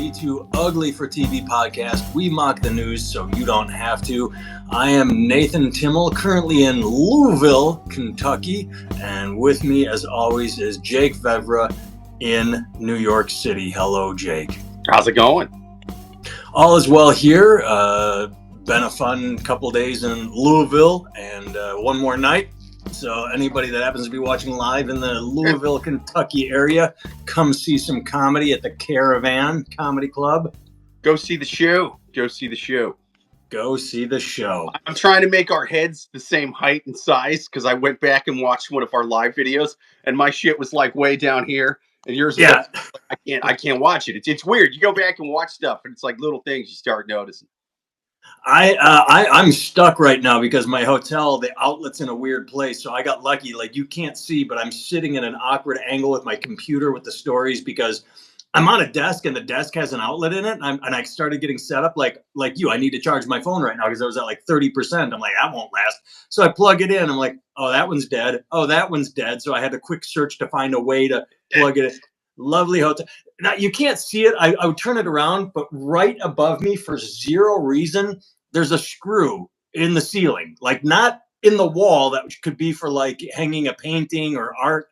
everybody, to Ugly for TV podcast. We mock the news so you don't have to. I am Nathan Timmel, currently in Louisville, Kentucky, and with me, as always, is Jake Vevra in New York City. Hello, Jake. How's it going? All is well here. Been a fun couple days in Louisville, and one more night. So anybody that happens to be watching live in the Louisville, Kentucky area, come see some comedy at the Caravan Comedy Club. Go see the show. Go see the show. Go see the show. I'm trying to make our heads the same height and size because I went back and watched one of our live videos, and my shit was like way down here, and yours is like, I can't watch it. It's weird. You go back and watch stuff, and it's like little things you start noticing. I'm stuck right now because my hotel, the outlet's in a weird place. So I got lucky. Like, you can't see, but I'm sitting in an awkward angle with my computer with the stories because I'm on a desk and the desk has an outlet in it. And I started getting set up like you. I need to charge my phone right now because I was at like 30%. I'm like, that won't last. So I plug it in. I'm like, oh, that one's dead. Oh, that one's dead. So I had a quick search to find a way to plug it in. Lovely hotel. Now, you can't see it. I would turn it around, but right above me, for zero reason, there's a screw in the ceiling, like not in the wall that could be for like hanging a painting or art,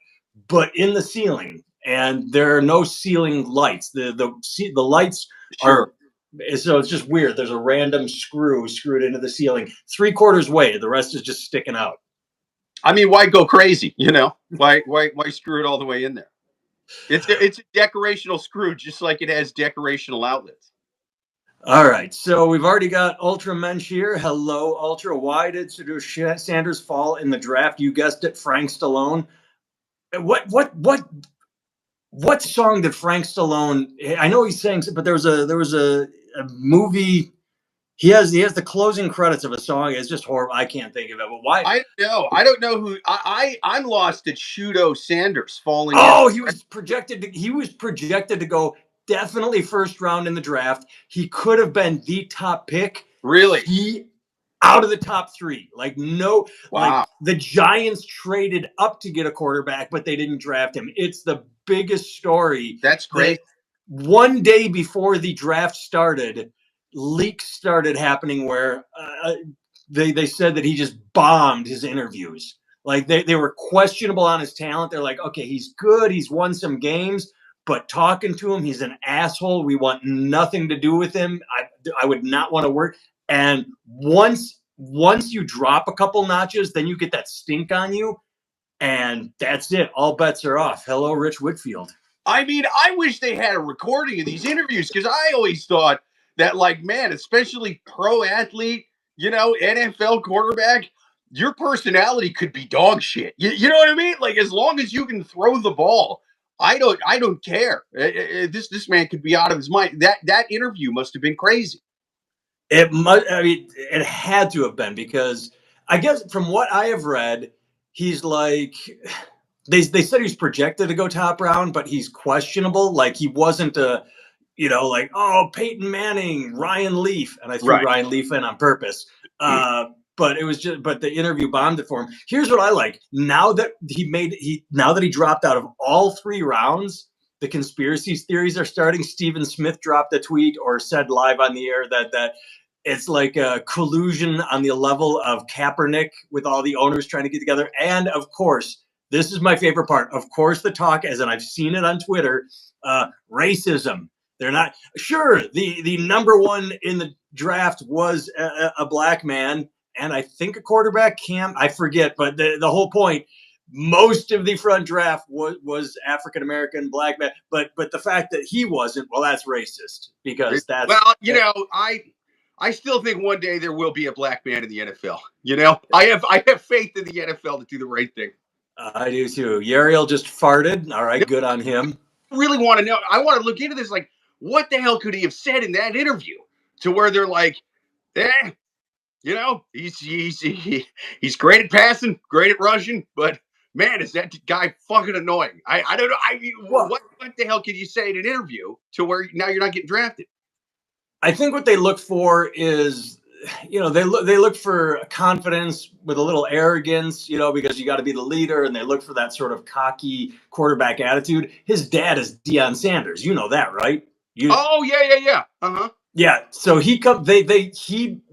but in the ceiling. And there are no ceiling lights. The lights are, so it's just weird. There's a random screw screwed into the ceiling, 3/4 way. The rest is just sticking out. I mean, why go crazy? You know, why screw it all the way in there? It's a decorational screw, just like it has decorational outlets. All right, so we've already got Ultra Mensch here. Hello, Ultra. Why did Shedeur Sanders fall in the draft? You guessed it, Frank Stallone. What song did Frank Stallone? I know he sang, but there was a movie. He has the closing credits of a song. It's just horrible. I can't think of it. But why? I don't know who. I'm lost at Shedeur Sanders falling. Oh, he was projected to go definitely first round in the draft. He could have been the top pick. Really? He out of the top 3. Like, no. Wow. Like, the Giants traded up to get a quarterback, but they didn't draft him. It's the biggest story. That's great. One day before the draft started, leaks started happening where they said that he just bombed his interviews. Like, they were questionable on his talent. They're like, okay, he's good. He's won some games, but talking to him, he's an asshole. We want nothing to do with him. I would not want to work. And once you drop a couple notches, then you get that stink on you. And that's it. All bets are off. Hello, Rich Whitfield. I mean, I wish they had a recording of these interviews because I always thought that, like, man, especially pro athlete, you know, NFL quarterback, your personality could be dog shit. You know what I mean? Like, as long as you can throw the ball, I don't care. This man could be out of his mind. That interview must have been crazy. It had to have been, because I guess from what I have read, he's like, they said he's projected to go top round, but he's questionable. Like, he wasn't like, oh, Peyton Manning, Ryan Leaf, and I threw Ryan Leaf in on purpose. But it was but the interview bombed it for him. Here's what I like. Now that he dropped out of all 3 rounds, the conspiracy theories are starting. Stephen Smith dropped a tweet or said live on the air that it's like a collusion on the level of Kaepernick with all the owners trying to get together. And of course, this is my favorite part. Of course, the talk, as in I've seen it on Twitter, racism. They're not sure. The number 1 in the draft was a black man. And I think a quarterback, Cam, I forget, but the whole point, most of the front draft was African-American, black man, but the fact that he wasn't, well, that's racist, because that's... Well, you know, I still think one day there will be a black man in the NFL. You know, I have faith in the NFL to do the right thing. I do too. Yariel just farted. All right, good on him. I really want to know. I want to look into this. Like, what the hell could he have said in that interview to where they're like, you know, he's great at passing, great at rushing, but man, is that guy fucking annoying. I don't know. I mean, what the hell can you say in an interview to where now you're not getting drafted? I think what they look for is, you know, they look for confidence with a little arrogance, you know, because you got to be the leader, and they look for that sort of cocky quarterback attitude. His dad is Deion Sanders. You know that, right? Oh yeah. Yeah, so he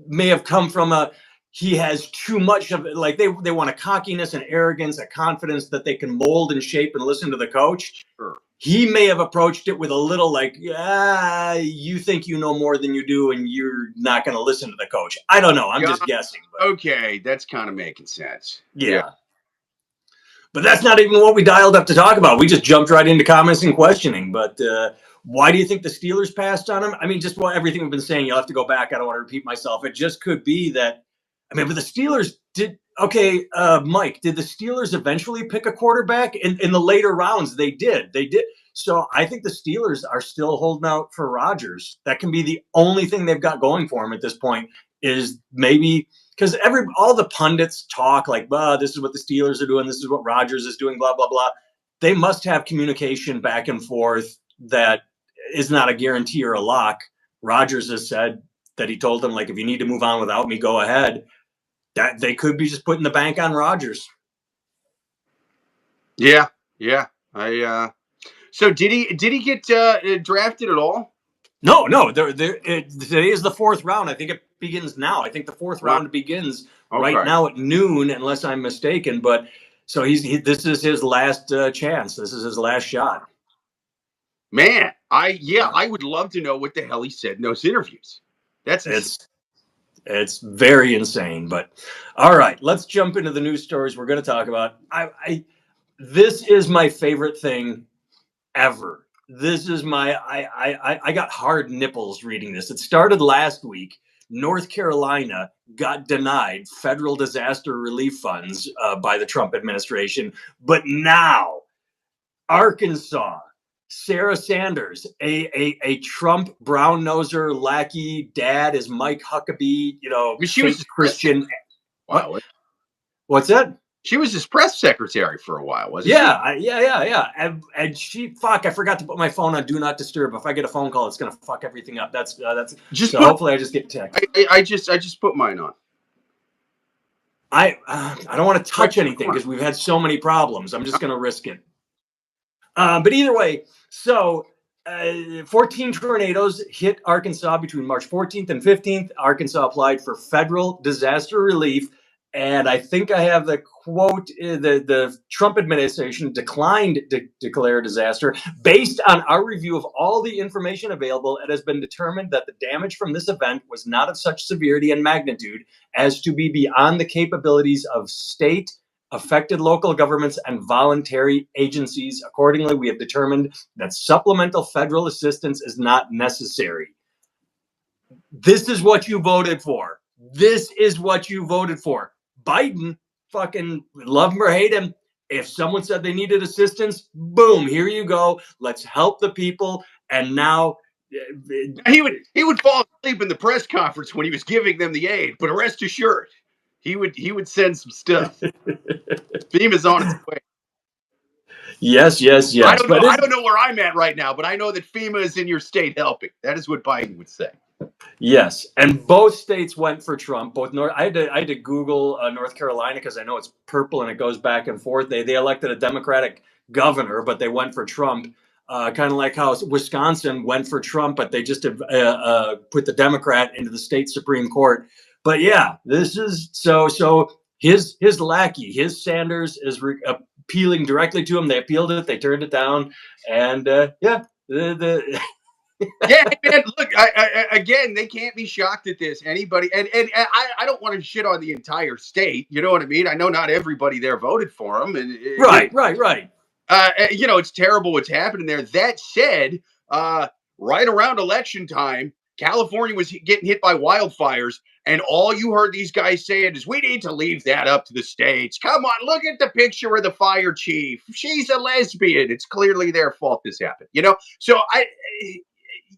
may have come from he has too much of it. Like they want a cockiness and arrogance, a confidence that they can mold and shape and listen to the coach. Sure. He may have approached it with a little like, you think you know more than you do, and you're not going to listen to the coach. I don't know. I'm just guessing. But. Okay, that's kind of making sense. Yeah. But that's not even what we dialed up to talk about. We just jumped right into comments and questioning. But why do you think the Steelers passed on him? I mean, just everything we've been saying, you'll have to go back. I don't want to repeat myself. It just could be that, I mean, but the Steelers did, okay, Mike, did the Steelers eventually pick a quarterback? In the later rounds, they did. They did. So I think the Steelers are still holding out for Rodgers. That can be the only thing they've got going for them at this point, is maybe – because all the pundits talk like, this is what the Steelers are doing, this is what Rodgers is doing, blah, blah, blah. They must have communication back and forth that is not a guarantee or a lock. Rodgers has said that he told them, like, if you need to move on without me, go ahead. That they could be just putting the bank on Rodgers. Yeah. So did he get drafted at all? No. Today is the fourth round. I think it begins now. I think the fourth round begins right now at noon, unless I'm mistaken. But so this is his last chance. This is his last shot. Man, I would love to know what the hell he said in those interviews. It's very insane. But all right, let's jump into the news stories we're going to talk about. This is my favorite thing ever. This is I got hard nipples reading this. It started last week. North Carolina got denied federal disaster relief funds by the Trump administration. But now Arkansas, Shedeur Sanders, a Trump brown noser lackey dad is Mike Huckabee, she was Christian. Wow. What's that? She was his press secretary for a while, wasn't she? Yeah. And she, I forgot to put my phone on Do Not Disturb. If I get a phone call, it's going to fuck everything up. That's just. So hopefully I just get text. I just put mine on. I don't want to touch anything because we've had so many problems. I'm just going to risk it. But either way, so 14 tornadoes hit Arkansas between March 14th and 15th. Arkansas applied for federal disaster relief. And I think I have the quote, the Trump administration declined to declare a disaster. Based on our review of all the information available, it has been determined that the damage from this event was not of such severity and magnitude as to be beyond the capabilities of state, affected local governments, and voluntary agencies. Accordingly, we have determined that supplemental federal assistance is not necessary. This is what you voted for. This is what you voted for. Biden, fucking love him or hate him, if someone said they needed assistance, boom, here you go. Let's help the people. And now he would fall asleep in the press conference when he was giving them the aid. But rest assured, he would send some stuff. FEMA's on its way. Yes. I don't know where I'm at right now, but I know that FEMA is in your state helping. That is what Biden would say. Yes, and both states went for Trump. I had to Google North Carolina because I know it's purple and it goes back and forth. They elected a Democratic governor, but they went for Trump. Kind of like how Wisconsin went for Trump, but they just put the Democrat into the state Supreme Court. But yeah, this is so his lackey, his Sanders, is appealing directly to him. They appealed it, they turned it down, and yeah, yeah, man, look, again, they can't be shocked at this. Anybody, and I don't want to shit on the entire state. You know what I mean? I know not everybody there voted for him. And right. It's terrible what's happening there. That said, right around election time, California was getting hit by wildfires, and all you heard these guys saying is, we need to leave that up to the states. Come on, look at the picture of the fire chief. She's a lesbian. It's clearly their fault this happened. So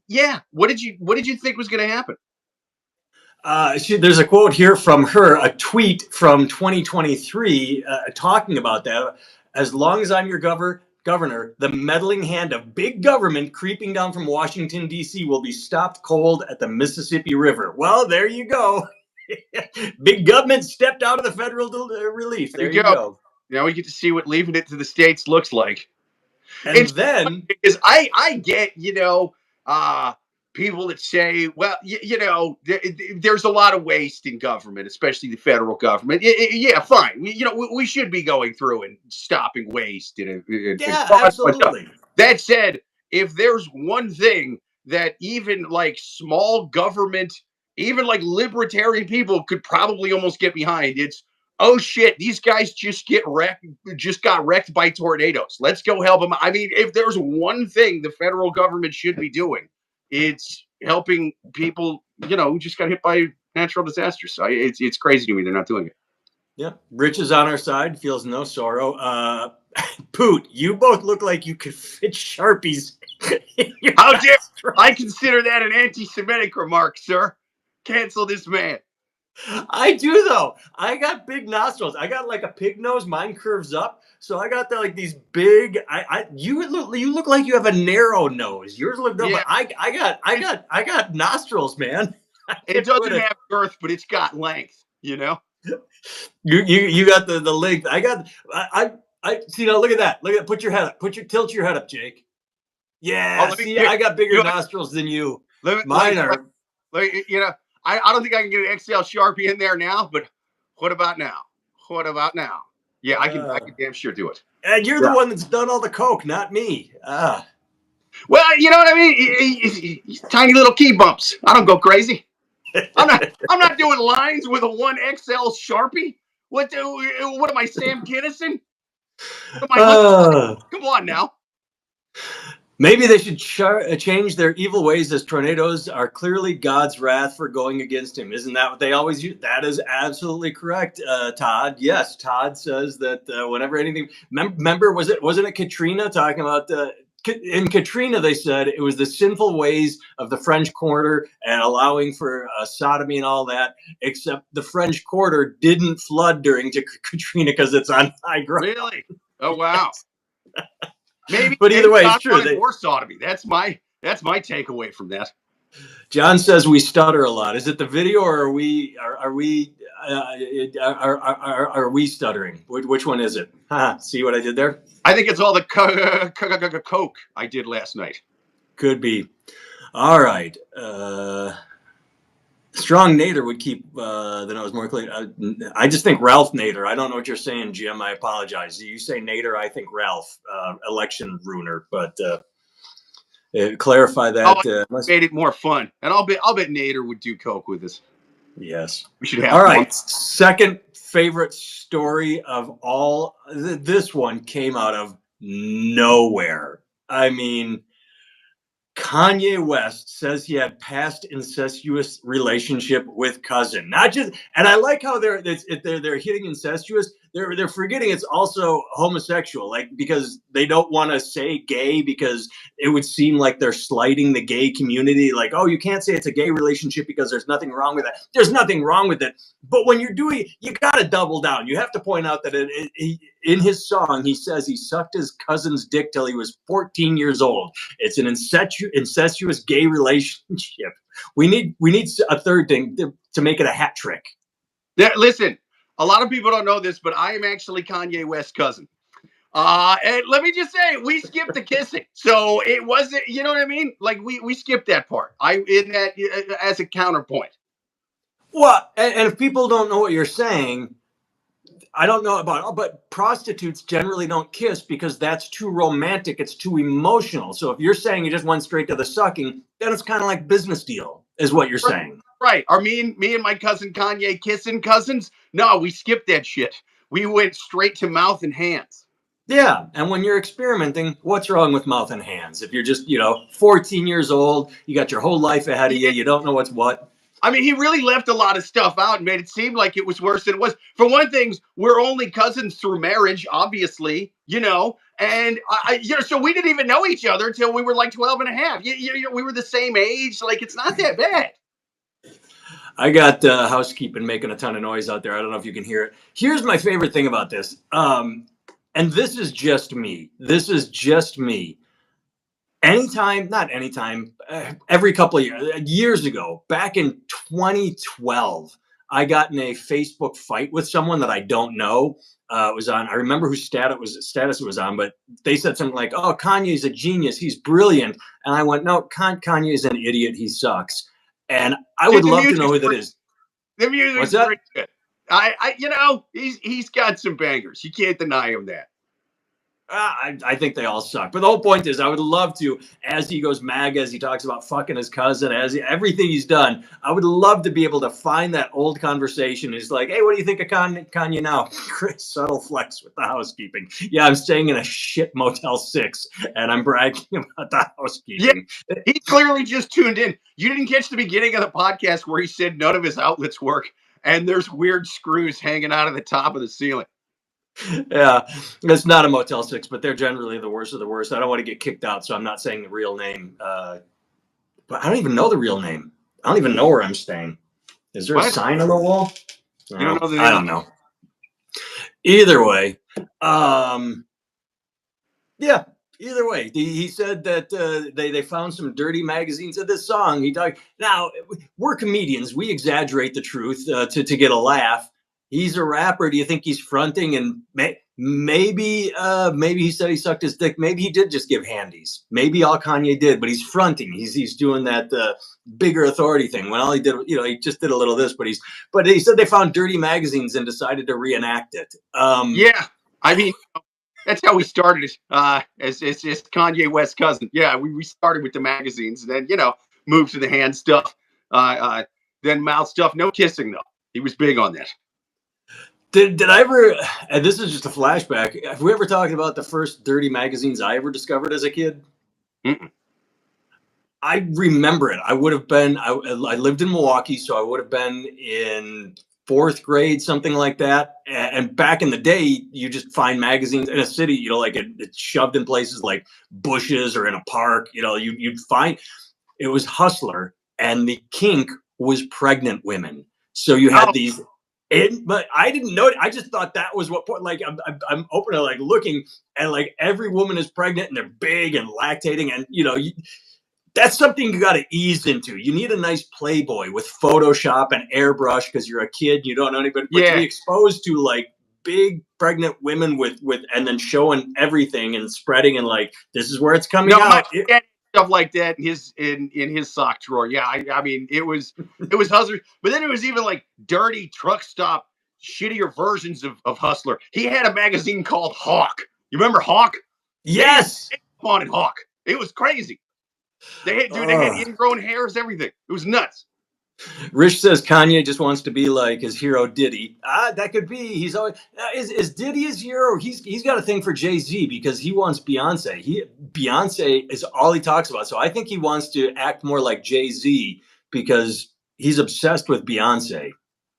yeah. What did you think was going to happen? There's a quote here from her, a tweet from 2023 talking about that. As long as I'm your governor, the meddling hand of big government creeping down from Washington, D.C. will be stopped cold at the Mississippi River. Well, there you go. Big government stepped out of the federal relief. There you go. Now we get to see what leaving it to the states looks like. And then, because I get, people that say, well, there's a lot of waste in government, especially the federal government. Yeah, fine. We should be going through and stopping waste and Yeah, fraud. absolutely. That said, if there's one thing that even like small government, even like libertarian people could probably almost get behind, it's, oh shit, these guys just got wrecked by tornadoes. Let's go help them. I mean, if there's one thing the federal government should be doing, it's helping people, who just got hit by natural disasters. So it's crazy to me they're not doing it. Yeah, Rich is on our side, feels no sorrow. Poot, you both look like you could fit Sharpies. How dare I consider that an anti-Semitic remark, sir? Cancel this man. I do though. I got big nostrils. I got like a pig nose. Mine curves up, so I got like these big. You look like you have a narrow nose. Yours look no, but I got nostrils, man. It doesn't have girth, but it's got length. You got the length. I see now. Look at that. Look at put your head up. Tilt your head up, Jake. Yeah. I got bigger nostrils than you. Mine are. I don't think I can get an XL Sharpie in there now, but what about now? Yeah, I can damn sure do it. And you're the one that's done all the coke, not me. Well, you know what I mean? Tiny little key bumps. I don't go crazy. I'm not doing lines with a 1XL Sharpie. What am I, Sam Kinison? Come on now. Maybe they should change their evil ways, as tornadoes are clearly God's wrath for going against him. Isn't that what they always use? That is absolutely correct, Todd. Yes, Todd says that whenever anything. Remember, wasn't it Katrina talking about in Katrina? They said it was the sinful ways of the French Quarter and allowing for sodomy and all that. Except the French Quarter didn't flood during Katrina because it's on high ground. Really? Oh wow. Maybe, but either way, it's true. More sodomy. That's my takeaway from that. John says we stutter a lot. Is it the video, or are we stuttering? Which one is it? See what I did there? I think it's all the coke I did last night. Could be. All right. Strong Nader would keep the nose more clean. I just think Ralph Nader. I don't know what you're saying, Jim. I apologize. You say Nader, I think Ralph, election ruiner. But clarify that. Made it more fun, and I'll bet Nader would do coke with us. Yes, we should have. All right. Second favorite story of all. This one came out of nowhere. I mean, Kanye West says he had past incestuous relationship with cousin. Not just, and I like how they're hitting incestuous. They're forgetting it's also homosexual, like, because they don't want to say gay because it would seem like they're slighting the gay community. Like, oh, you can't say it's a gay relationship because there's nothing wrong with that. There's nothing wrong with it. But when you're doing, you got to double down. You have to point out that in his song, he says he sucked his cousin's dick till he was 14 years old. It's an incestuous gay relationship. We need a third thing to make it a hat trick. Yeah, listen, a lot of people don't know this, but I am actually Kanye West's cousin. And let me just say, we skipped the kissing, so it wasn't. You know what I mean? Like we skipped that part. As a counterpoint. Well, and if people don't know what you're saying, I don't know about, but prostitutes generally don't kiss because that's too romantic. It's too emotional. So if you're saying you just went straight to the sucking, then it's kind of like business deal, is what you're saying. Right. Are me and my cousin Kanye kissing cousins? No, we skipped that shit. We went straight to mouth and hands. Yeah. And when you're experimenting, what's wrong with mouth and hands? If you're just, 14 years old, you got your whole life ahead of you. You don't know what's what. I mean, he really left a lot of stuff out and made it seem like it was worse than it was. For one thing, we're only cousins through marriage, obviously, and so we didn't even know each other until we were like 12 and a half. We were the same age. Like, it's not that bad. I got housekeeping making a ton of noise out there. I don't know if you can hear it. Here's my favorite thing about this. And this is just me. Every couple of years ago, back in 2012, I got in a Facebook fight with someone that I don't know. It was on, I remember whose status it was on, but they said something like, "Oh, Kanye's a genius. He's brilliant." And I went, "No, Kanye's an idiot. He sucks." And I would love to know who that is. The music's What's that? pretty good. He's got some bangers. You can't deny him that. I think they all suck. But the whole point is, I would love to, as he goes MAGA, as he talks about fucking his cousin, everything he's done, I would love to be able to find that old conversation. He's like, "Hey, what do you think of Kanye now?" Chris, subtle flex with the housekeeping. Yeah, I'm staying in a shit Motel 6, and I'm bragging about the housekeeping. Yeah, he clearly just tuned in. You didn't catch the beginning of the podcast where he said none of his outlets work, and there's weird screws hanging out of the top of the ceiling. Yeah, it's not a Motel 6, but they're generally the worst of the worst. I don't want to get kicked out, so I'm not saying the real name. But I don't even know the real name. I don't even know where I'm staying. Is there a sign on the wall? You don't know the name? I don't know. Either way, yeah. Either way, he said that they found some dirty magazines of this song. He talked. Now we're comedians. We exaggerate the truth to get a laugh. He's a rapper. Do you think he's fronting? And maybe he said he sucked his dick. Maybe he did just give handies. Maybe all Kanye did, but he's fronting. He's doing that bigger authority thing. When all he did, he just did a little of this, but he said they found dirty magazines and decided to reenact it. Yeah, I mean, that's how we started as Kanye West's cousin. Yeah, we started with the magazines, and then moved to the hand stuff, then mouth stuff. No kissing though. He was big on that. Did I ever, and this is just a flashback, have we ever talked about the first dirty magazines I ever discovered as a kid? Mm-mm. I remember it. I would have been, I lived in Milwaukee, so I would have been in 4th grade, something like that. And back in the day, you just find magazines in a city, like it's shoved in places like bushes or in a park. You'd find, it was Hustler, and the kink was pregnant women. So you had these. But I didn't know it. I just thought that was what, like, I'm open to like looking, and like every woman is pregnant and they're big and lactating, and that's something you got to ease into. You need a nice Playboy with Photoshop and airbrush because you're a kid, you don't know anybody. But to be exposed to like big pregnant women with and then showing everything and spreading and like this is where it's coming out. Stuff like that in his sock drawer. Yeah, I mean it was Hustler, but then it was even like dirty truck stop, shittier versions of Hustler. He had a magazine called Hawk. You remember Hawk? Yes, they wanted Hawk. It was crazy. They had ingrown hairs, everything. It was nuts. Rich says Kanye just wants to be like his hero Diddy. That could be. He's always is Diddy his hero? He's got a thing for Jay-Z because he wants Beyonce. Beyonce is all he talks about. So I think he wants to act more like Jay-Z because he's obsessed with Beyonce.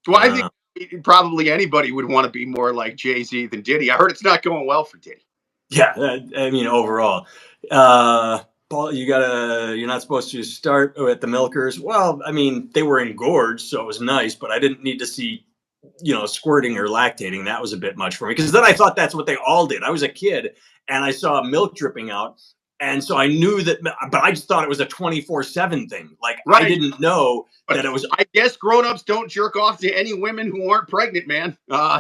Well, I think probably anybody would want to be more like Jay-Z than Diddy. I heard it's not going well for Diddy. Yeah, I mean overall. Paul, you're not supposed to start at the milkers. Well, I mean, they were engorged, so it was nice, but I didn't need to see, squirting or lactating. That was a bit much for me because then I thought that's what they all did. I was a kid and I saw milk dripping out. And so I knew that, but I just thought it was a 24/7 thing. Like, right. I didn't know that it was. I guess grown-ups don't jerk off to any women who aren't pregnant, man.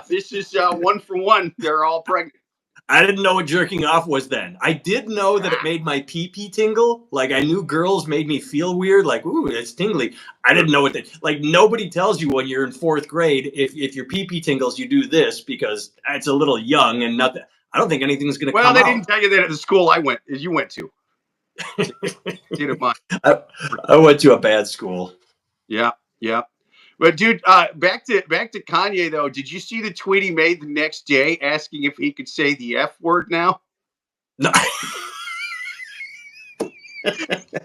This is 1 for 1. They're all pregnant. I didn't know what jerking off was then. I did know that it made my pee-pee tingle. Like, I knew girls made me feel weird. Like, ooh, it's tingly. I didn't know what that. Like, nobody tells you when you're in 4th grade, if your pee-pee tingles, you do this because it's a little young and nothing. I don't think anything's going to come out. Well, they didn't tell you that at the school you went to. I went to a bad school. Yeah. But dude, back to Kanye though. Did you see the tweet he made the next day asking if he could say the F word now? No.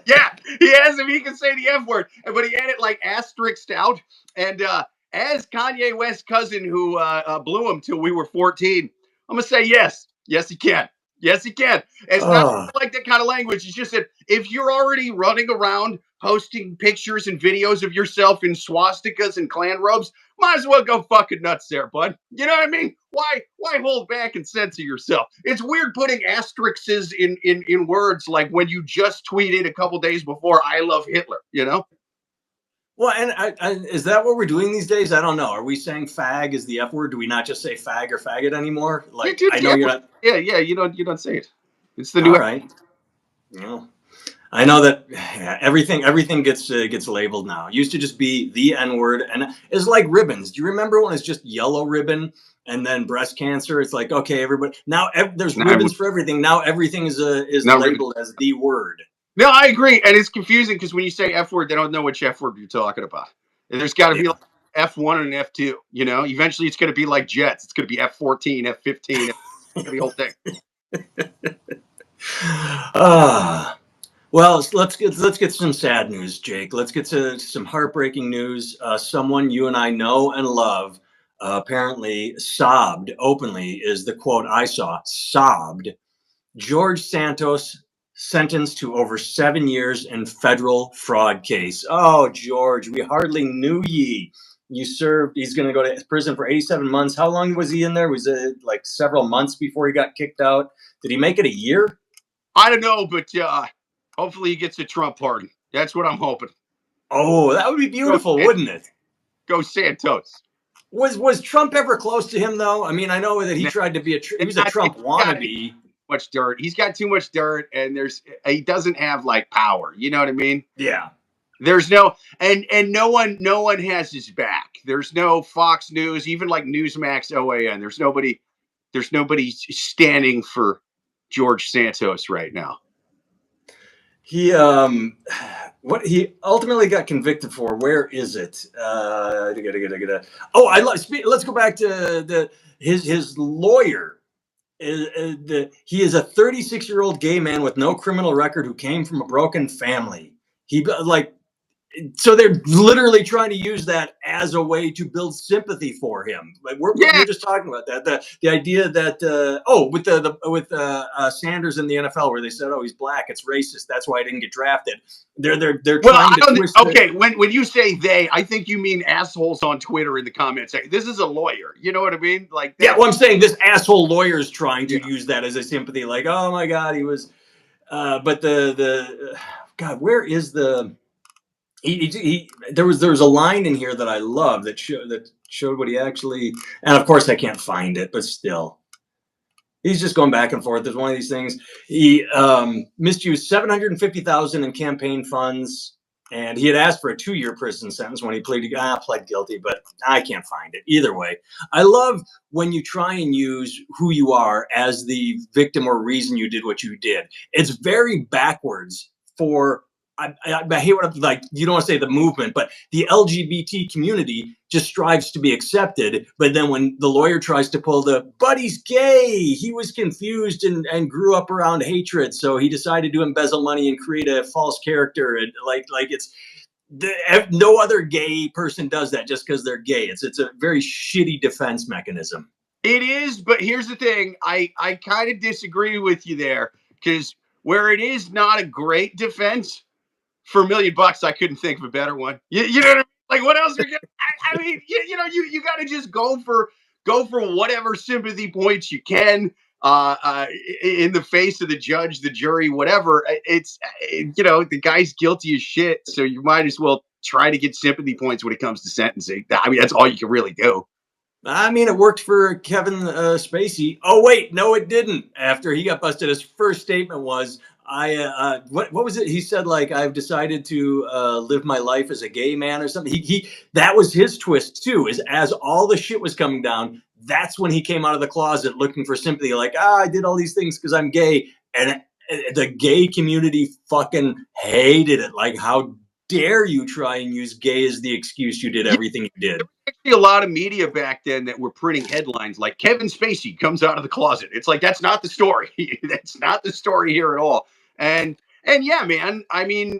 Yeah, he asked if he could say the F word, but he had it like asterisked out. And as Kanye West's cousin who blew him till we were 14, I'm gonna say yes. Yes, he can. Yes, he can. It's not like that kind of language. It's just that if you're already running around posting pictures and videos of yourself in swastikas and Klan robes, might as well go fucking nuts there, bud. You know what I mean? Why hold back and censor yourself? It's weird putting asterisks in words like when you just tweeted a couple days before, "I love Hitler," Well, and is that what we're doing these days? I don't know. Are we saying fag is the F word? Do we not just say fag or faggot anymore? Yeah, Like, dude, I know yeah, you're not. yeah. You don't say it. It's the new. All right. Well, I know that everything gets labeled now. It used to just be the N word, and it's like ribbons. Do you remember when it's just yellow ribbon and then breast cancer? It's like, okay, everybody now there's Now, ribbons for everything. Now everything is now ribbon. labeled as the word. No, I agree, and it's confusing because when you say F word, they don't know which F word you're talking about. And there's got to be Yeah. like F1 and F2. You know, eventually it's going to be like jets. It's going to be F14, F15, the whole thing. Ah. Well, let's get some sad news, Jake. Let's get to some heartbreaking news. Someone you and I know and love apparently sobbed openly, is the quote I saw. Sobbed. George Santos sentenced to over 7 years in federal fraud case. Oh, George, we hardly knew ye. You served. He's going to go to prison for 87 months. How long was he in there? Was it like several months before he got kicked out? Did he make it a year? I don't know, but hopefully he gets a Trump pardon. That's what I'm hoping. Oh, that would be Go, beautiful, wouldn't it? go Santos. Was Trump ever close to him though? I mean, I know that he Nah, tried to be he was a I think Trump wannabe. much dirt. He's got too much dirt, and he doesn't have like power. You know what I mean? Yeah. There's no and no one has his back. There's no Fox News, even like Newsmax, OAN. There's nobody standing for George Santos right now. He what he ultimately got convicted for, where is it? Oh, let's go back to his lawyer. He is a 36-year-old gay man with no criminal record who came from a broken family. He like So they're literally trying to use that as a way to build sympathy for him. Like we Yeah. were just talking about that. The idea that with Sanders in the NFL, where they said, "Oh, he's black, it's racist. That's why I didn't get drafted." They're Well, trying I to don't. twist. Okay, when you say they, I think you mean assholes on Twitter in the comments. This is a lawyer. You know what I mean? Like Yeah, that. well, I'm saying this asshole lawyer is trying to Yeah. use that as a sympathy. Like, oh my God, he was. But the God, where is the there was a line in here that I love that showed what he actually, and of course I can't find it, but still he's just going back and forth. There's one of these things. He misused $750,000 in campaign funds, and he had asked for a 2-year prison sentence when he pled guilty, but I can't find it. Either way, I love when you try and use who you are as the victim or reason you did what you did. It's very backwards for. I hate what I'm like. You don't want to say the movement, but the LGBT community just strives to be accepted. But then when the lawyer tries to pull but he's gay, he was confused and grew up around hatred, so he decided to embezzle money and create a false character. And like it's no other gay person does that just because they're gay. It's a very shitty defense mechanism. It is, but here's the thing. I kind of disagree with you there because where it is not a great defense for $1,000,000, I couldn't think of a better one. You know what I mean? Like, what else are you? I mean, you got to just go for whatever sympathy points you can. In the face of the judge, the jury, whatever. The guy's guilty as shit, so you might as well try to get sympathy points when it comes to sentencing. I mean, that's all you can really do. I mean, it worked for Kevin Spacey. Oh wait, no, it didn't. After he got busted, his first statement was, what was it? He said like, I've decided to live my life as a gay man or something. He that was his twist too. Is as all the shit was coming down, that's when he came out of the closet looking for sympathy. Like, I did all these things because I'm gay, and the gay community fucking hated it. Like, how dare you try and use gay as the excuse you did everything you did? A lot of media back then that were printing headlines like Kevin Spacey comes out of the closet. It's like that's not the story. That's not the story here at all. And yeah, man. I mean,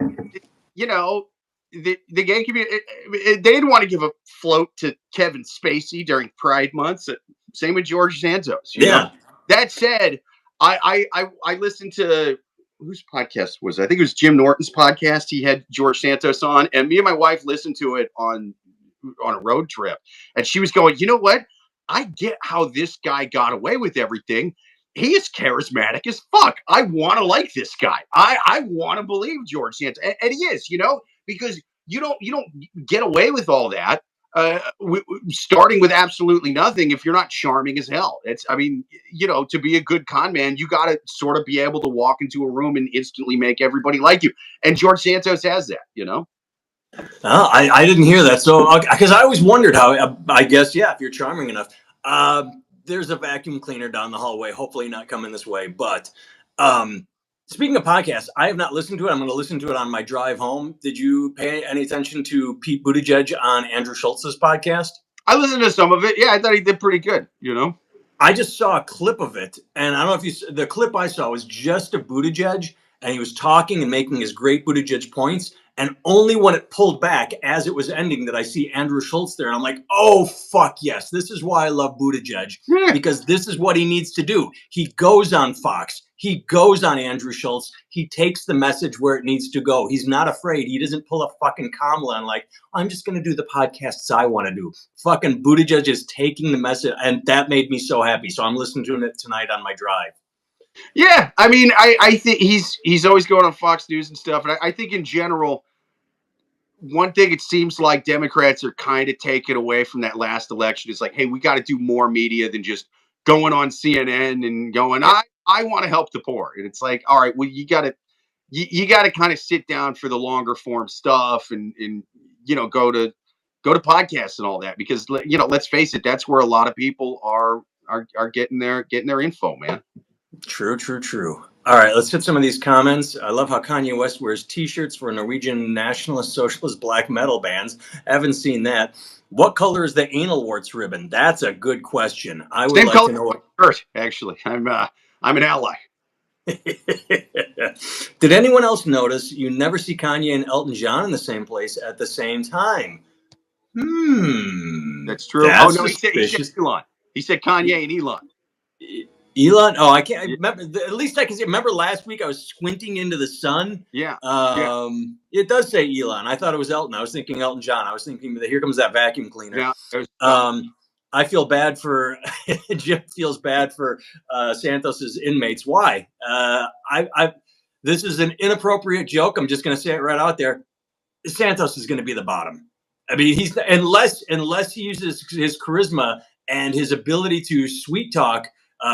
the gay community they didn't want to give a float to Kevin Spacey during Pride Month. Same with George Santos. You know. That said, I listened to whose podcast was it? I think it was Jim Norton's podcast. He had George Santos on, and me and my wife listened to it on a road trip, and she was going, you know what? I get how this guy got away with everything. He is charismatic as fuck. I want to like this guy. I want to believe George Santos, and he is, because you don't get away with all that. Starting with absolutely nothing if you're not charming as hell. I mean, to be a good con man, you got to sort of be able to walk into a room and instantly make everybody like you. And George Santos has that. I didn't hear that. So, because I always wondered how, I guess, yeah, if you're charming enough. There's a vacuum cleaner down the hallway, hopefully not coming this way. But speaking of podcasts, I have not listened to it. I'm going to listen to it on my drive home. Did you pay any attention to Pete Buttigieg on Andrew Schultz's podcast? I listened to some of it. Yeah, I thought he did pretty good, I just saw a clip of it, and I don't know if the clip I saw was just a Buttigieg, and he was talking and making his great Buttigieg points. And only when it pulled back as it was ending did I see Andrew Schultz there. And I'm like, oh, fuck yes. This is why I love Buttigieg, because this is what he needs to do. He goes on Fox. He goes on Andrew Schultz. He takes the message where it needs to go. He's not afraid. He doesn't pull a fucking Kamala and like, I'm just going to do the podcasts I want to do. Fucking Buttigieg is taking the message. And that made me so happy. So I'm listening to it tonight on my drive. Yeah. I mean, I think he's always going on Fox News and stuff. And I think in general, one thing it seems like Democrats are kind of taking away from that last election is like, hey, we got to do more media than just going on CNN and going, I want to help the poor. And it's like, all right, well, you got to kind of sit down for the longer form stuff and go to podcasts and all that, because let's face it, that's where a lot of people are getting their info, man. True. All right, let's hit some of these comments. I love how Kanye West wears T-shirts for Norwegian nationalist socialist black metal bands. Haven't seen that. What color is the anal warts ribbon? That's a good question. I would like to know. What shirt, actually, I'm an ally. Did anyone else notice you never see Kanye and Elton John in the same place at the same time? That's true. That's no, he said Elon. He said Kanye and Elon. Elon? Oh, I can't remember. At least I can see. Remember last week I was squinting into the sun? Yeah. It does say Elon. I thought it was Elton. I was thinking Elton John. I was thinking, here comes that vacuum cleaner. Yeah. I feel bad for Jim feels bad for Santos's inmates. Why? This is an inappropriate joke. I'm just going to say it right out there. Santos is going to be the bottom. I mean, he's unless he uses his charisma and his ability to sweet talk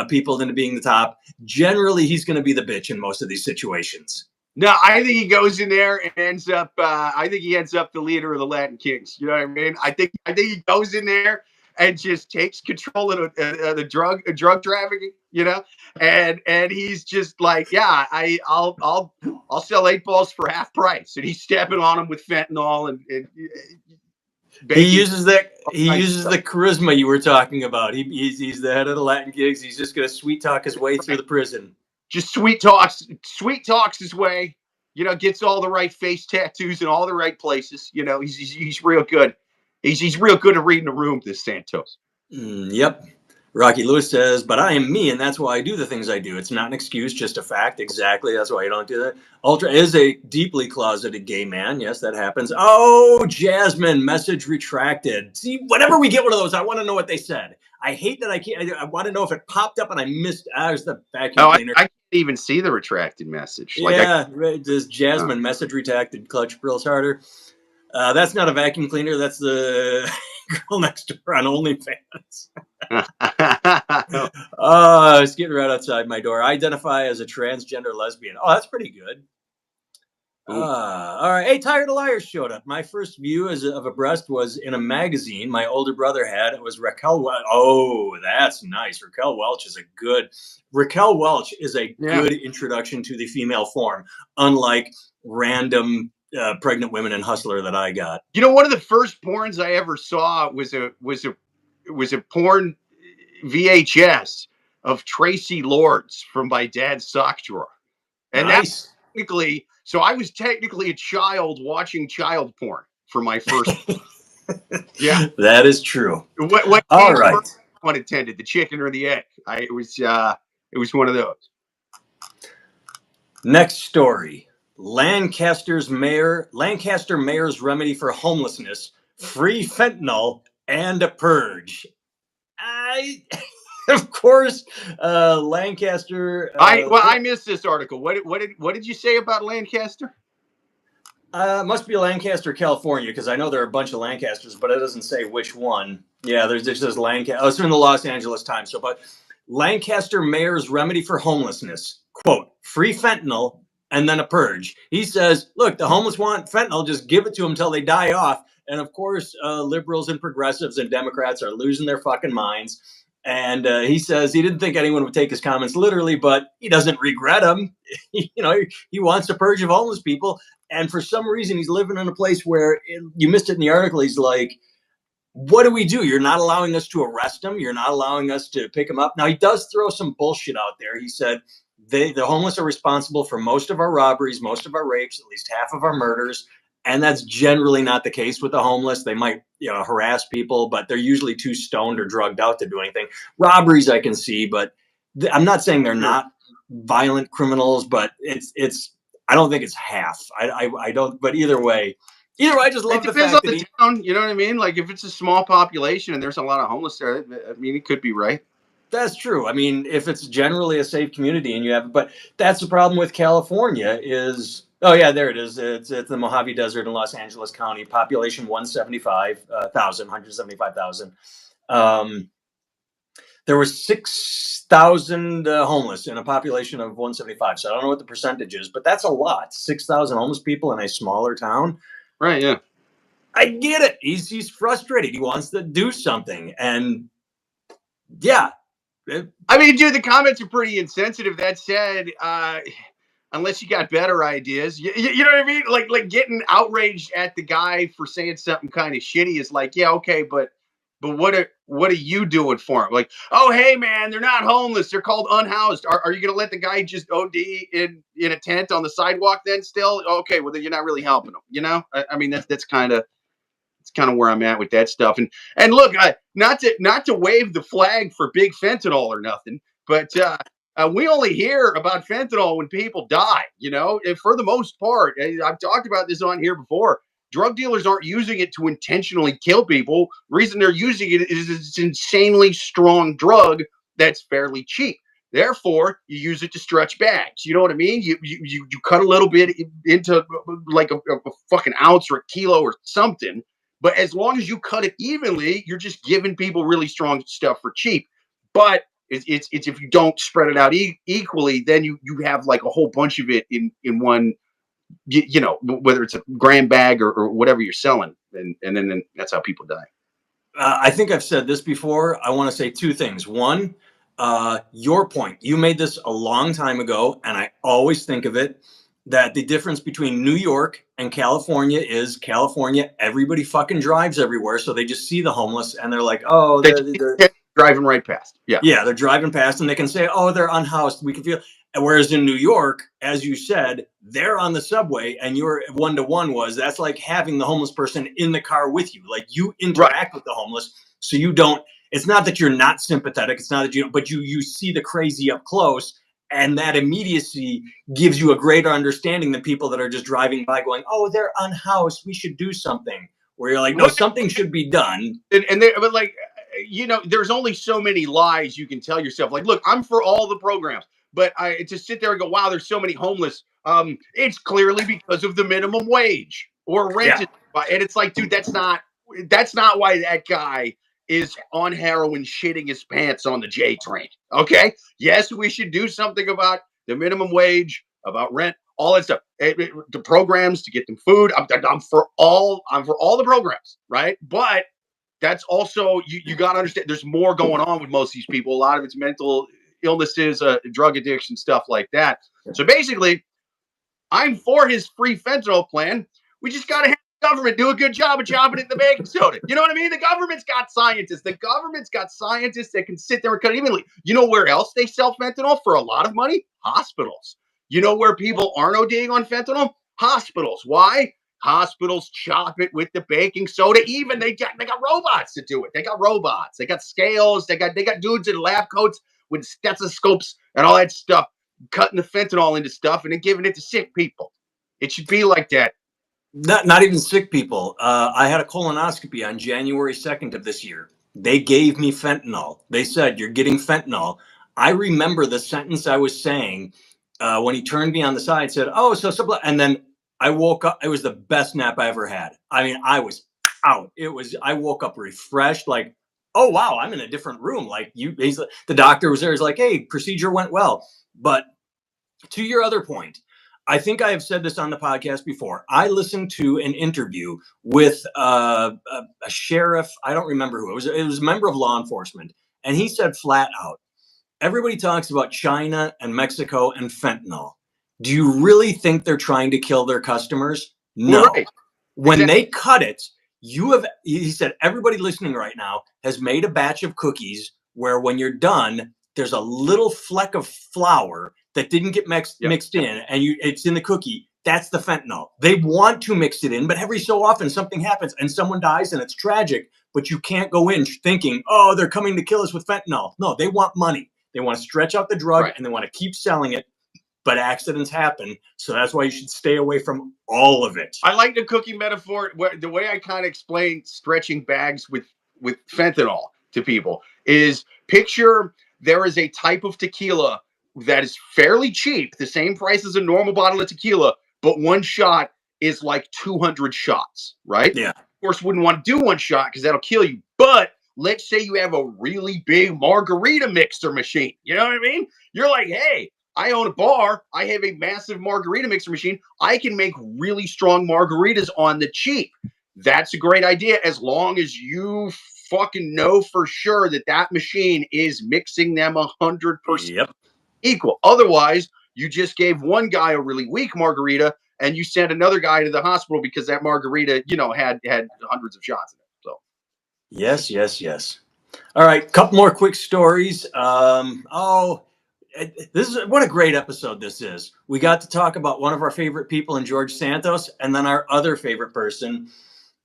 people into being the top. Generally, he's going to be the bitch in most of these situations. No, I think he goes in there and ends up. I think he ends up the leader of the Latin Kings. You know what I mean? I think he goes in there and just takes control of the drug trafficking. And he's just like, yeah, I'll sell 8 balls for half price, and he's stepping on them with fentanyl and he uses the charisma you were talking about. He's the head of the Latin Kings. He's just going to sweet talk his way through the prison. Just sweet talks his way. Gets all the right face tattoos in all the right places. He's real good. He's real good at reading the room, this Santos. Yep. Rocky Lewis says, but I am me, and that's why I do the things I do. It's not an excuse, just a fact. Exactly. That's why you don't do that. Ultra is a deeply closeted gay man. Yes, that happens. Oh, Jasmine, message retracted. See, whenever we get one of those, I want to know what they said. I hate that I can't. I want to know if it popped up and I missed. There's the vacuum cleaner. I can't even see the retracted message. This Jasmine message retracted. Clutch grills harder. That's not a vacuum cleaner. That's the girl next door on OnlyFans. It's getting right outside my door. I identify as a transgender lesbian. Oh, that's pretty good. All right. Hey, Tired of Liars showed up. My first view of a breast was in a magazine my older brother had. It was Raquel Welch. Oh, that's nice. Raquel Welch is a good introduction to the female form, unlike random pregnant women and Hustler that I got. One of the first porns I ever saw was a porn VHS of Tracy Lords from my dad's sock drawer. And nice. So I was technically a child watching child porn for my first. Yeah, that is true. What all right. First, unintended, the chicken or the egg. It was one of those. Next story. Lancaster mayor's remedy for homelessness: free fentanyl and a purge. Of course, Lancaster. I missed this article. What did you say about Lancaster? Must be Lancaster, California, because I know there are a bunch of Lancasters, but it doesn't say which one. Yeah, there's just says Lancaster. Oh, it's in the Los Angeles Times. So, but Lancaster mayor's remedy for homelessness: quote, free fentanyl and then a purge. He says, look, the homeless want fentanyl, just give it to them until they die off. And of course, liberals and progressives and Democrats are losing their fucking minds. And he says he didn't think anyone would take his comments literally, but he doesn't regret them. He wants a purge of homeless people. And for some reason, he's living in a place where you missed it in the article. He's like, what do we do? You're not allowing us to arrest him. You're not allowing us to pick him up. Now, he does throw some bullshit out there. He said the homeless are responsible for most of our robberies, most of our rapes, at least half of our murders. And that's generally not the case with the homeless. They might, harass people, but they're usually too stoned or drugged out to do anything. Robberies I can see, but I'm not saying they're not violent criminals, but it's I don't think it's half. I don't. But either way, I just love It the depends fact on that the town. You know what I mean? Like if it's a small population and there's a lot of homeless there, I mean, it could be right. that's true. I mean, if it's generally a safe community and you have, but that's the problem with California is. Oh yeah, there it is. It's the Mojave Desert in Los Angeles County. Population 175,000. There were 6,000 homeless in a population of 175. So I don't know what the percentage is, but that's a lot. 6,000 homeless people in a smaller town. Right? Yeah. I get it. He's frustrated. He wants to do something, and yeah. I mean, dude, the comments are pretty insensitive. That said, unless you got better ideas, you know what I mean? Like getting outraged at the guy for saying something kind of shitty is like, yeah, okay, but what are you doing for him? Like, oh, hey, man, they're not homeless. They're called unhoused. Are you going to let the guy just OD in a tent on the sidewalk then still? Okay, well, then you're not really helping him. You know, I mean, that's kind of where I'm at with that stuff. And look, not to wave the flag for big fentanyl or nothing, but we only hear about fentanyl when people die. You know, and for the most part, I've talked about this on here before. Drug dealers aren't using it to intentionally kill people. The reason they're using it is it's an insanely strong drug that's fairly cheap. Therefore, you use it to stretch bags. You know what I mean? You cut a little bit into like a fucking ounce or a kilo or something. But as long as you cut it evenly, you're just giving people really strong stuff for cheap. But it's if you don't spread it out equally, then you have like a whole bunch of it in one. You know, whether it's a gram bag or whatever you're selling, and then that's how people die. I think I've said this before. I want to say two things. One, your point. You made this a long time ago, and I always think of it that the difference between New York and California is California, everybody fucking drives everywhere. So they just see the homeless and they're like, oh, they're driving right past. Yeah. Yeah, they're driving past and they can say, oh, they're unhoused. We can feel. And whereas in New York, as you said, they're on the subway and your one-to-one that's like having the homeless person in the car with you. Like you interact with the homeless. So you don't, it's not that you're not sympathetic. It's not that but you see the crazy up close. And that immediacy gives you a greater understanding than people that are just driving by going, oh, they're unhoused. We should do something. Where you're like, no, something should be done. But like, you know, there's only so many lies you can tell yourself. Like, look, I'm for all the programs, but I to sit there and go, wow, there's so many homeless. It's clearly because of the minimum wage or rent. Yeah. And it's like, dude, that's not why that guy is on heroin shitting his pants on the J train. Okay. Yes, we should do something about the minimum wage, about rent, all that stuff. The programs to get them food. I'm for all the programs, right? But that's also you got to understand. There's more going on with most of these people. A lot of it's mental illnesses, drug addiction, stuff like that. So basically, I'm for his free fentanyl plan. We just got to have the government do a good job of chopping it in the baking soda. You know what I mean? The government's got scientists. The government's got scientists that can sit there and cut it evenly. You know where else they sell fentanyl for a lot of money? Hospitals. You know where people aren't ODing on fentanyl? Hospitals. Why? Hospitals chop it with the baking soda. Even they got robots to do it. They got robots. They got scales. They got dudes in lab coats with stethoscopes and all that stuff, cutting the fentanyl into stuff and then giving it to sick people. It should be like that. Not even sick people. I had a colonoscopy on January 2nd of this year. They gave me fentanyl. They said, you're getting fentanyl. I remember the sentence I was saying when he turned me on the side and said, oh, so, and then I woke up. It was the best nap I ever had. I mean, I was out. I woke up refreshed, like, oh, wow, I'm in a different room. Like, the doctor was there. He's like, hey, procedure went well. But to your other point, I think I have said this on the podcast before. I listened to an interview with a sheriff. I don't remember who it was. It was a member of law enforcement. And he said flat out, everybody talks about China and Mexico and fentanyl. Do you really think they're trying to kill their customers? No. Well, right. When Exactly. they cut it, he said, everybody listening right now has made a batch of cookies where when you're done, there's a little fleck of flour that didn't get mixed in, and it's in the cookie. That's the fentanyl. They want to mix it in, but every so often something happens and someone dies and it's tragic, but you can't go in thinking, oh, they're coming to kill us with fentanyl. No, they want money. They want to stretch out the drug, and they want to keep selling it, but accidents happen. So that's why you should stay away from all of it. I like the cookie metaphor. The way I kind of explain stretching bags with fentanyl to people is, picture there is a type of tequila that is fairly cheap, the same price as a normal bottle of tequila, but one shot is like 200 shots, right? Yeah. Of course, wouldn't want to do one shot because that'll kill you. But let's say you have a really big margarita mixer machine. You know what I mean? You're like, hey, I own a bar. I have a massive margarita mixer machine. I can make really strong margaritas on the cheap. That's a great idea, as long as you fucking know for sure that that machine is mixing them 100% equal. Otherwise, you just gave one guy a really weak margarita and you sent another guy to the hospital because that margarita, had hundreds of shots in it. So Yes. All right, couple more quick stories. This is what a great episode this is. We got to talk about one of our favorite people in George Santos, and then our other favorite person,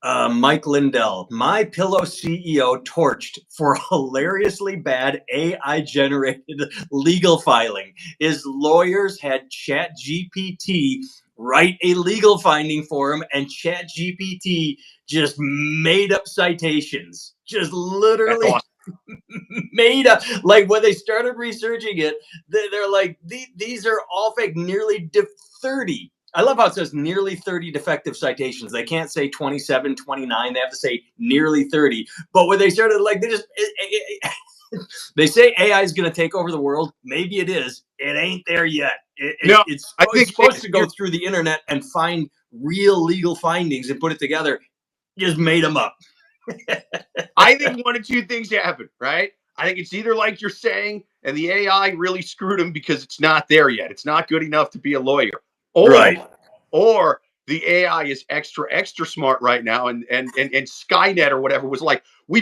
Mike Lindell, My Pillow CEO, torched for hilariously bad AI-generated legal filing. His lawyers had ChatGPT write a legal finding for him, and ChatGPT just made up citations. Just literally made up. Like, when they started researching it, they're like, these are all fake. Nearly 30. I love how it says nearly 30 defective citations. They can't say 27, 29. They have to say nearly 30. But when they started, like, they say AI is going to take over the world. Maybe it is. It ain't there yet. It's supposed to go through the internet and find real legal findings and put it together. Just made them up. I think one of two things happen, right? I think it's either like you're saying, and the AI really screwed him because it's not there yet. It's not good enough to be a lawyer. Or the AI is extra smart right now, and Skynet or whatever was like, we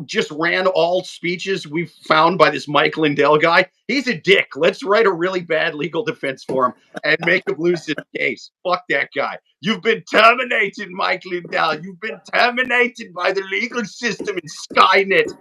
just ran all speeches we found by this Mike Lindell guy. He's a dick. Let's write a really bad legal defense for him and make him lose his case. Fuck that guy. You've been terminated, Mike Lindell. You've been terminated by the legal system in Skynet.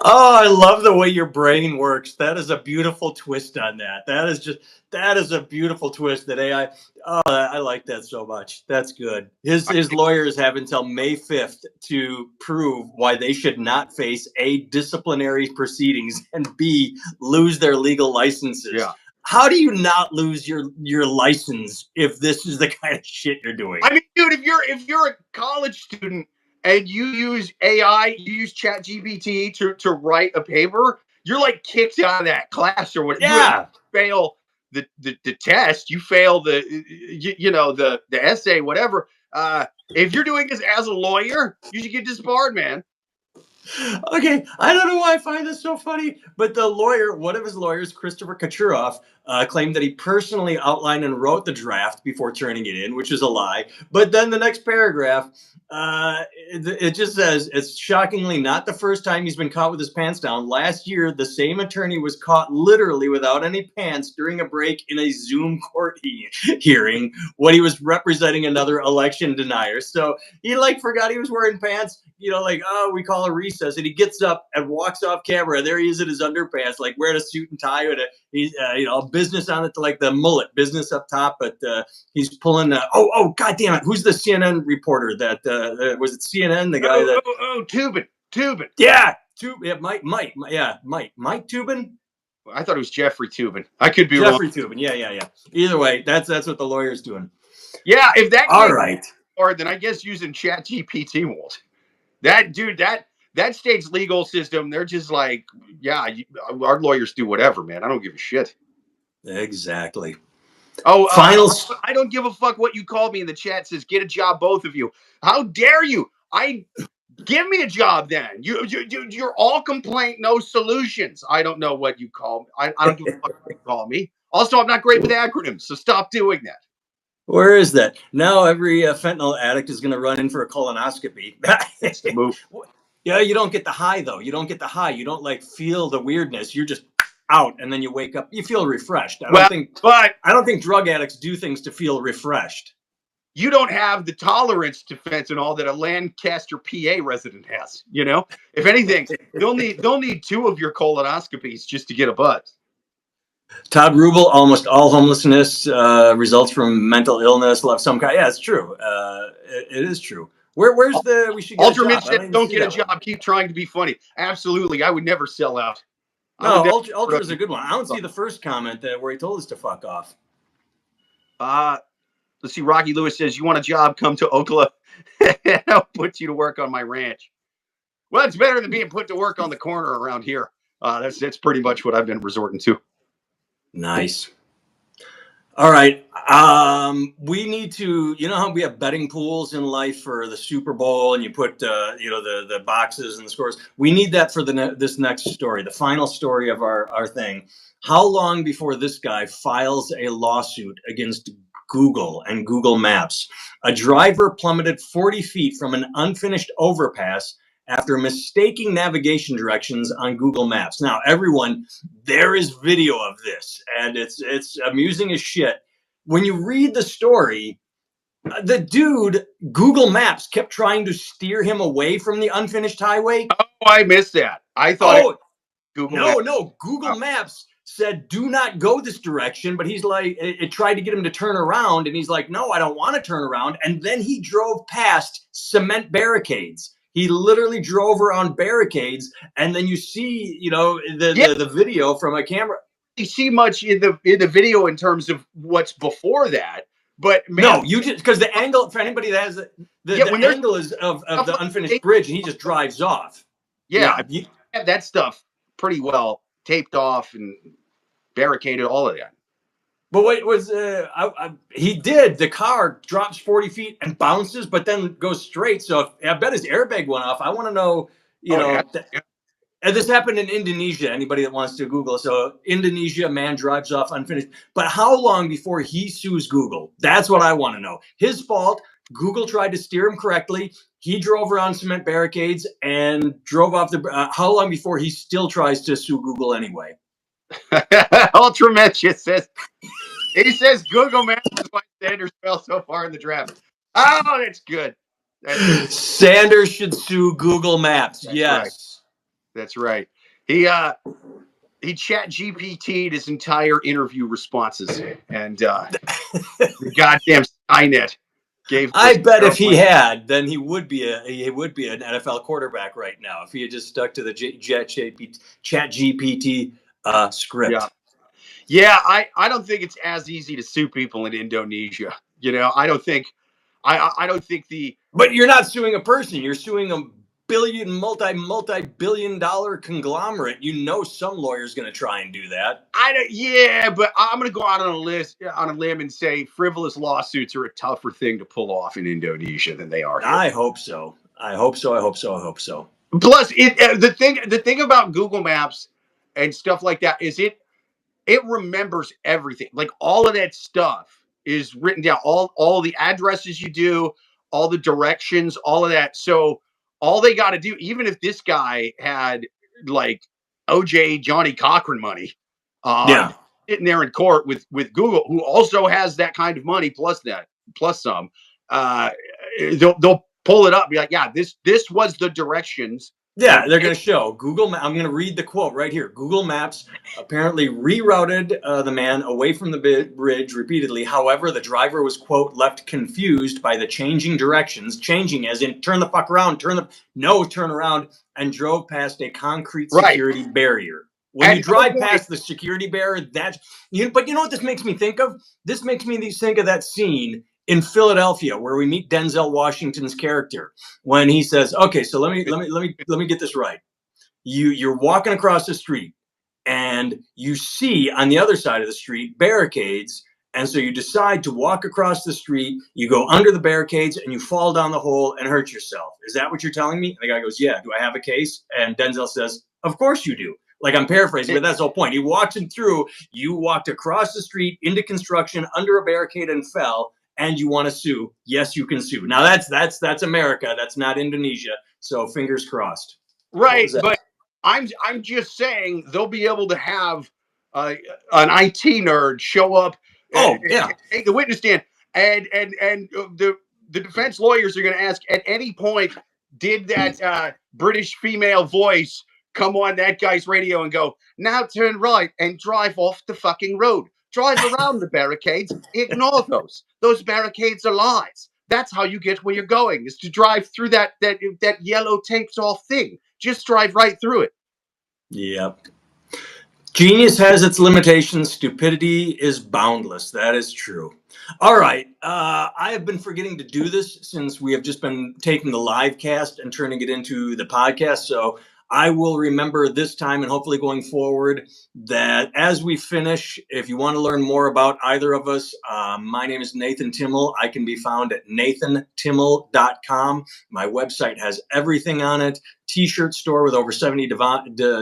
Oh, I love the way your brain works. That is a beautiful twist on that. That is a beautiful twist that AI. Oh, I like that so much. That's good. His lawyers have until May 5th to prove why they should not face A, disciplinary proceedings, and B, lose their legal licenses. Yeah. How do you not lose your license if this is the kind of shit you're doing? I mean, dude, if you're a college student and you use AI, you use ChatGPT to write a paper, you're like kicked out of that class or what? Yeah. You fail the test, you fail the essay, whatever. If you're doing this as a lawyer, you should get disbarred, man. Okay, I don't know why I find this so funny, but one of his lawyers, Christopher Kachuroff, claimed that he personally outlined and wrote the draft before turning it in, which is a lie. But then the next paragraph, it just says, it's shockingly not the first time he's been caught with his pants down. Last year, the same attorney was caught literally without any pants during a break in a Zoom court hearing when he was representing another election denier. So he forgot he was wearing pants, we call a recess, and he gets up and walks off camera. There he is in his underpants, wearing a suit and tie with he's business on it, like the mullet, business up top, but he's pulling god damn it, who's the CNN reporter that was it CNN, the guy Tubin. Mike Tubin. I thought it was Jeffrey Tubin. I could be Jeffrey wrong. Tubin. Yeah. Either way, that's what the lawyer's doing. Yeah, if that All came right. hard, then I guess using Chat GPT won't. That dude, that state's legal system, they're just like, yeah, our lawyers do whatever, man. I don't give a shit. Exactly. Oh, Finals. I don't give a fuck what you called me in the chat. Says get a job, both of you. How dare you? Give me a job then. You're all complaint, no solutions. I don't know what you call me. I don't give a fuck what you call me. Also, I'm not great with acronyms, so stop doing that. Where is that? Now every fentanyl addict is going to run in for a colonoscopy. That's the move. Yeah, you don't get the high though. You don't get the high. You don't like feel the weirdness. You're just out, and then you wake up. You feel refreshed. Well, but I don't think drug addicts do things to feel refreshed. you don't have the tolerance to fentanyl that a Lancaster, PA resident has. You know, if anything, they'll need two of your colonoscopies just to get a buzz. Todd Rubel, almost all homelessness results from mental illness, love some kind. Yeah, it's true. It is true. Where's the? We should get Alterman a job. said, "Don't get a job. One. Keep trying to be funny." Absolutely, I would never sell out. No, Ultra is a good one. I don't see the first comment where he told us to fuck off. Let's see. Rocky Lewis says, "You want a job? Come to Oklahoma. I'll put you to work on my ranch." Well, it's better than being put to work on the corner around here. That's pretty much what I've been resorting to. Nice. All right. We need to, you know how we have betting pools in life for the Super Bowl and you put, the boxes and the scores. We need that for this next story, the final story of our thing. How long before this guy files a lawsuit against Google and Google Maps? A driver plummeted 40 feet from an unfinished overpass after mistaking navigation directions on Google Maps. Now, everyone, there is video of this, and it's amusing as shit. When you read the story, the dude, Google Maps kept trying to steer him away from the unfinished highway. Oh, I missed that. I thought Google Maps. Google Maps said, do not go this direction. But he's like, it tried to get him to turn around. And he's like, no, I don't want to turn around. And then he drove past cement barricades. He literally drove around barricades. And then you see, the video from a camera. You see much in the video in terms of what's before that. But man, no, you just because the angle for anybody that has the angle is of the unfinished bridge, and he just drives off. Yeah, you have that stuff pretty well taped off and barricaded, all of that. But what was he did? The car drops 40 feet and bounces, but then goes straight. So I bet his airbag went off. I want to know, and this happened in Indonesia. Anybody that wants to Google. So Indonesia, man drives off unfinished. But how long before he sues Google? That's what I want to know. His fault. Google tried to steer him correctly. He drove around cement barricades and drove off the. How long before he still tries to sue Google anyway? Ultraman says he says Google Maps is why Sanders fell so far in the draft. Oh, that's good. Sanders should sue Google Maps. That's yes. Right. That's right. He chat GPT'd his entire interview responses, and the goddamn Skynet gave. I bet if he had, then he would be an NFL quarterback right now if he had just stuck to the chat GPT script. Yeah. I don't think it's as easy to sue people in Indonesia. I don't think the. But you're not suing a person. You're suing a multi-billion-dollar conglomerate. Some lawyer's going to try and do that. But I'm going to go out on a limb and say frivolous lawsuits are a tougher thing to pull off in Indonesia than they are here. I hope so. Plus, the thing about Google Maps and stuff like that is it remembers everything. Like all of that stuff is written down. All the addresses you do, all the directions, all of that. So all they got to do, even if this guy had like OJ Johnny Cochran money, sitting there in court with Google, who also has that kind of money plus some, they'll pull it up, and be like, yeah, this was the directions. Yeah, they're going to show Google. I'm going to read the quote right here. Google Maps apparently rerouted the man away from the bridge repeatedly. However, the driver was, quote, left confused by the changing directions, changing as in turn the fuck around, turn around, and drove past a concrete security barrier. When you drive past the security barrier, but you know what this makes me think of? This makes me think of that scene in Philadelphia, where we meet Denzel Washington's character, when he says, "Okay, so let me get this right. You're walking across the street, and you see on the other side of the street barricades, and so you decide to walk across the street. You go under the barricades, and you fall down the hole and hurt yourself. Is that what you're telling me?" And the guy goes, "Yeah. Do I have a case?" And Denzel says, "Of course you do." Like, I'm paraphrasing, but that's the whole point. He walks him through. You walked across the street into construction under a barricade and fell, and you want to sue. Yes, you can sue. Now that's America. That's not Indonesia. So fingers crossed. Right, but I'm just saying they'll be able to have an IT nerd show up and take the witness stand, and the defense lawyers are going to ask at any point, did that British female voice come on that guy's radio and go, "Now turn right and drive off the fucking road. Drive around the barricades. Ignore those. Those barricades are lies. That's how you get where you're going, is to drive through that yellow taped off thing. Just drive right through it." Yep. Genius has its limitations. Stupidity is boundless. That is true. All right. I have been forgetting to do this since we have just been taking the live cast and turning it into the podcast. So I will remember this time, and hopefully going forward, that as we finish, if you want to learn more about either of us, my name is Nathan Timmel. I can be found at nathantimmel.com. My website has everything on it. T-shirt store with over 70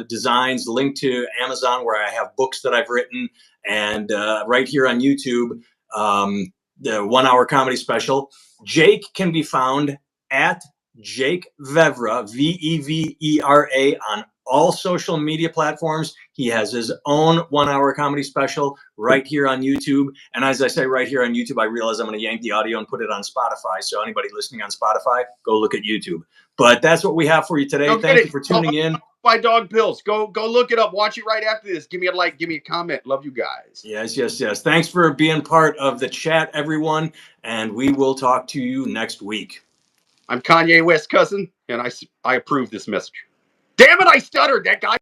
designs, linked to Amazon, where I have books that I've written, and right here on YouTube, the 1 hour comedy special. Jake can be found at Jake Vevera, Vevera, on all social media platforms. He has his own 1 hour comedy special right here on YouTube. And as I say right here on YouTube, I realize I'm going to yank the audio and put it on Spotify. So anybody listening on Spotify, go look at YouTube. But that's what we have for you today. Thank you for tuning in. My dog pills. Go look it up. Watch it right after this. Give me a like. Give me a comment. Love you guys. Yes. Thanks for being part of the chat, everyone. And we will talk to you next week. I'm Kanye West cousin, and I approve this message. Damn it, I stuttered. That guy.